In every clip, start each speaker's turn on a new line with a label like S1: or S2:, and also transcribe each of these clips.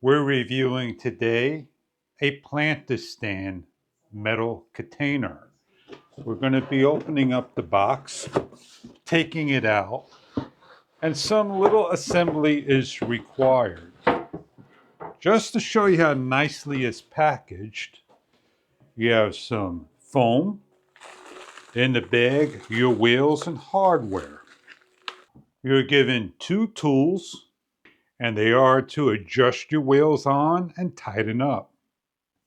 S1: We're reviewing today a plant-to-stand metal container. We're going to be opening up the box, taking it out, and some little assembly is required. Just to show you how nicely it's packaged, you have some foam in the bag, your wheels and hardware. You're given two tools, and they are to adjust your wheels on and tighten up.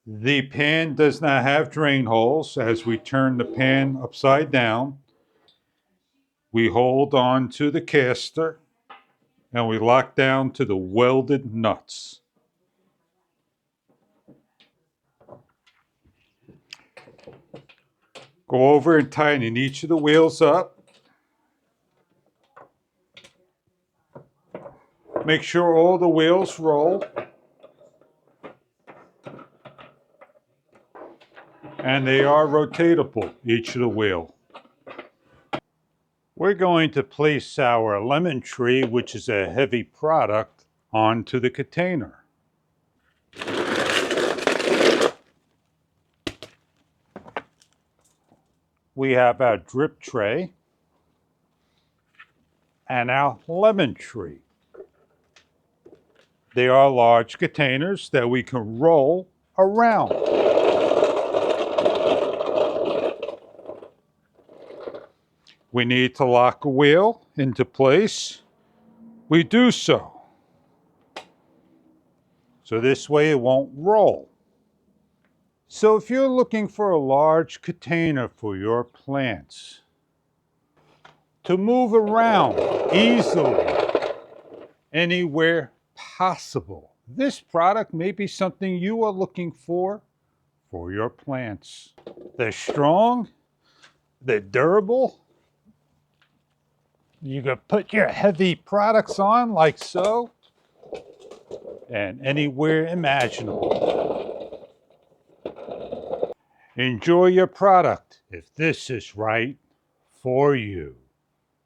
S1: The pan does not have drain holes. As we turn the pan upside down, we hold on to the caster and we lock down to the welded nuts. Go over and tighten each of the wheels up. Make sure all the wheels roll. And they are rotatable, each of the wheel. We're going to place our lemon tree, which is a heavy product, onto the container. We have our drip tray and our lemon tree. They are large containers that we can roll around. We need to lock a wheel into place. We do so. So this way it won't roll. So if you're looking for a large container for your plants to move around easily anywhere possible, this product may be something you are looking for your plants. They're strong, they're durable. You can put your heavy products on like so, and anywhere imaginable. Enjoy your product if this is right for you.